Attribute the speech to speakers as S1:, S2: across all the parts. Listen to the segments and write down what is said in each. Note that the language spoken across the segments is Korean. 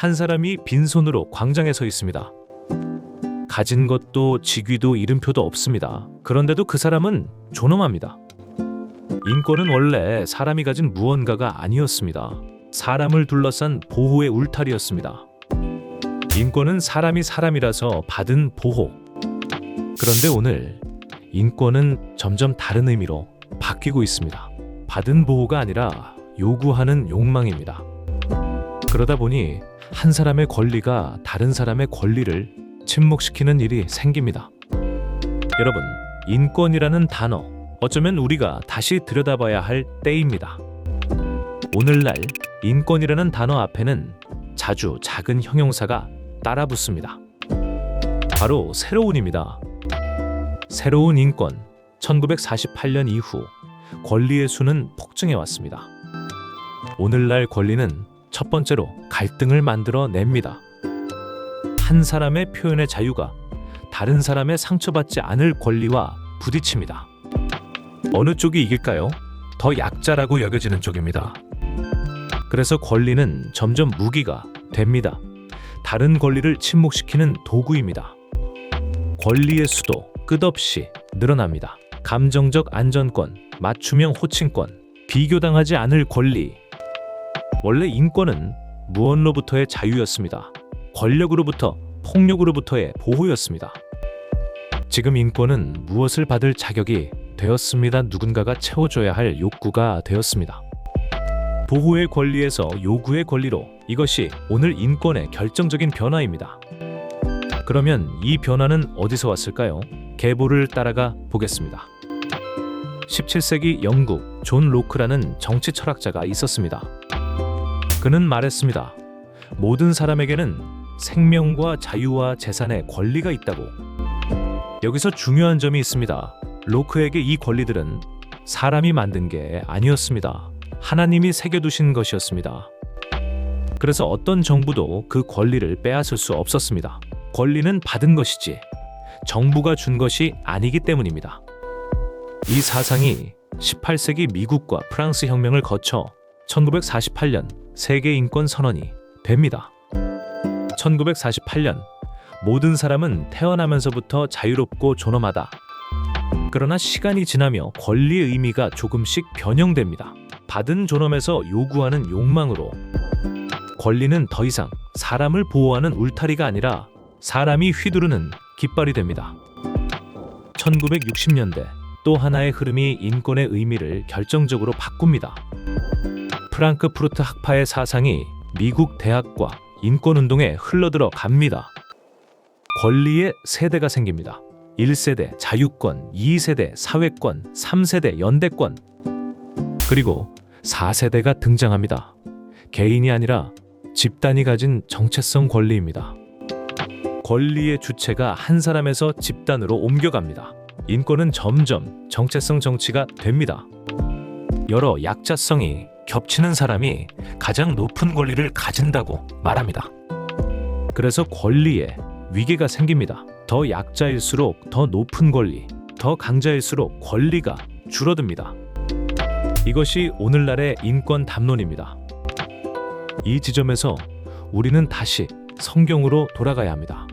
S1: 한 사람이 빈손으로 광장에 서 있습니다. 가진 것도 직위도 이름표도 없습니다. 그런데도 그 사람은 존엄합니다. 인권은 원래 사람이 가진 무언가가 아니었습니다. 사람을 둘러싼 보호의 울타리였습니다. 인권은 사람이 사람이라서 받은 보호. 그런데 오늘 인권은 점점 다른 의미로 바뀌고 있습니다. 받은 보호가 아니라 요구하는 욕망입니다. 그러다 보니 한 사람의 권리가 다른 사람의 권리를 침묵시키는 일이 생깁니다. 여러분, 인권이라는 단어, 어쩌면 우리가 다시 들여다봐야 할 때입니다. 오늘날 인권이라는 단어 앞에는 자주 작은 형용사가 따라붙습니다. 바로 새로운입니다. 새로운 인권. 1948년 이후 권리의 수는 폭증해 왔습니다. 오늘날 권리는 첫 번째로 갈등을 만들어 냅니다. 한 사람의 표현의 자유가 다른 사람의 상처받지 않을 권리와 부딪힙니다. 어느 쪽이 이길까요? 더 약자라고 여겨지는 쪽입니다. 그래서 권리는 점점 무기가 됩니다. 다른 권리를 침묵시키는 도구입니다. 권리의 수도 끝없이 늘어납니다. 감정적 안전권, 맞춤형 호칭권, 비교당하지 않을 권리. 원래 인권은 무언로부터의 자유였습니다. 권력으로부터, 폭력으로부터의 보호였습니다. 지금 인권은 무엇을 받을 자격이 되었습니다. 누군가가 채워줘야 할 욕구가 되었습니다. 보호의 권리에서 요구의 권리로, 이것이 오늘 인권의 결정적인 변화입니다. 그러면 이 변화는 어디서 왔을까요? 계보를 따라가 보겠습니다. 17세기 영국 존 로크라는 정치 철학자가 있었습니다. 그는 말했습니다. 모든 사람에게는 생명과 자유와 재산의 권리가 있다고. 여기서 중요한 점이 있습니다. 로크에게 이 권리들은 사람이 만든 게 아니었습니다. 하나님이 새겨두신 것이었습니다. 그래서 어떤 정부도 그 권리를 빼앗을 수 없었습니다. 권리는 받은 것이지 정부가 준 것이 아니기 때문입니다. 이 사상이 18세기 미국과 프랑스 혁명을 거쳐 1948년 세계 인권 선언이 됩니다. 1948년 모든 사람은 태어나면서부터 자유롭고 존엄하다. 그러나 시간이 지나며 권리의 의미가 조금씩 변형됩니다. 받은 존엄에서 요구하는 욕망으로. 권리는 더 이상 사람을 보호하는 울타리가 아니라 사람이 휘두르는 깃발이 됩니다. 1960년대 또 하나의 흐름이 인권의 의미를 결정적으로 바꿉니다. 프랑크푸르트 학파의 사상이 미국 대학과 인권운동에 흘러들어 갑니다. 권리의 세대가 생깁니다. 1세대 자유권, 2세대 사회권, 3세대 연대권, 그리고 4세대가 등장합니다. 개인이 아니라 집단이 가진 정체성 권리입니다. 권리의 주체가 한 사람에서 집단으로 옮겨갑니다. 인권은 점점 정체성 정치가 됩니다. 여러 약자성이 겹치는 사람이 가장 높은 권리를 가진다고 말합니다. 그래서 권리에 위계가 생깁니다. 더 약자일수록 더 높은 권리, 더 강자일수록 권리가 줄어듭니다. 이것이 오늘날의 인권 담론입니다. 이 지점에서 우리는 다시 성경으로 돌아가야 합니다.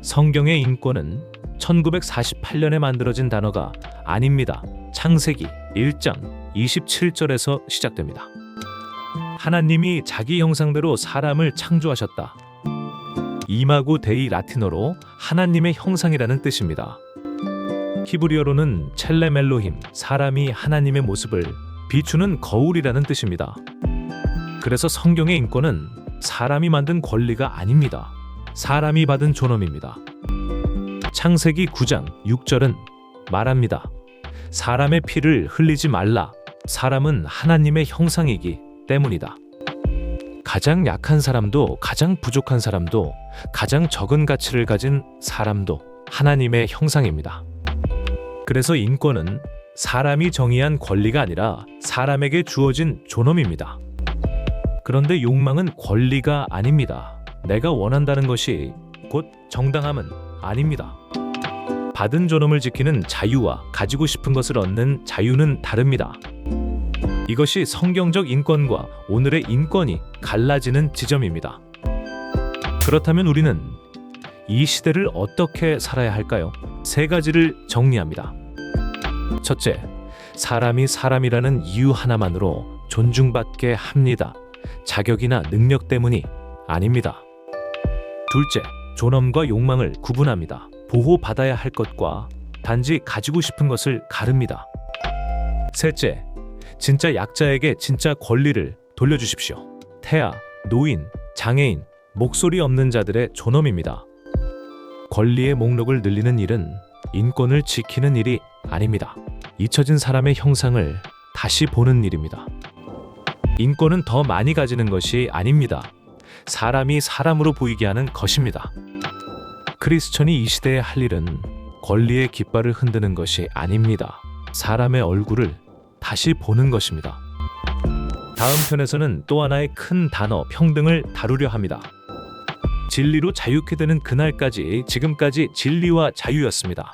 S1: 성경의 인권은 1948년에 만들어진 단어가 아닙니다. 창세기 1장 27절에서 시작됩니다. 하나님이 자기 형상대로 사람을 창조하셨다. 이마고 데이 라틴어로 하나님의 형상이라는 뜻입니다. 히브리어로는 첼렘 엘로힘, 사람이 하나님의 모습을 비추는 거울이라는 뜻입니다. 그래서 성경의 인권은 사람이 만든 권리가 아닙니다. 사람이 받은 존엄입니다. 창세기 9장 6절은 말합니다. 사람의 피를 흘리지 말라. 사람은 하나님의 형상이기 때문이다. 가장 약한 사람도, 가장 부족한 사람도, 가장 적은 가치를 가진 사람도 하나님의 형상입니다. 그래서 인권은 사람이 정의한 권리가 아니라 사람에게 주어진 존엄입니다. 그런데 욕망은 권리가 아닙니다. 내가 원한다는 것이 곧 정당함은 아닙니다. 받은 존엄을 지키는 자유와 가지고 싶은 것을 얻는 자유는 다릅니다. 이것이 성경적 인권과 오늘의 인권이 갈라지는 지점입니다. 그렇다면 우리는 이 시대를 어떻게 살아야 할까요? 세 가지를 정리합니다. 첫째, 사람이 사람이라는 이유 하나만으로 존중받게 합니다. 자격이나 능력 때문이 아닙니다. 둘째, 존엄과 욕망을 구분합니다. 보호받아야 할 것과 단지 가지고 싶은 것을 가릅니다. 셋째, 진짜 약자에게 진짜 권리를 돌려주십시오. 태아, 노인, 장애인, 목소리 없는 자들의 존엄입니다. 권리의 목록을 늘리는 일은 인권을 지키는 일이 아닙니다. 잊혀진 사람의 형상을 다시 보는 일입니다. 인권은 더 많이 가지는 것이 아닙니다. 사람이 사람으로 보이게 하는 것입니다. 크리스천이 이 시대에 할 일은 권리의 깃발을 흔드는 것이 아닙니다. 사람의 얼굴을 다시 보는 것입니다. 다음 편에서는 또 하나의 큰 단어, 평등을 다루려 합니다. 진리로 자유케 되는 그날까지, 지금까지 진리와 자유였습니다.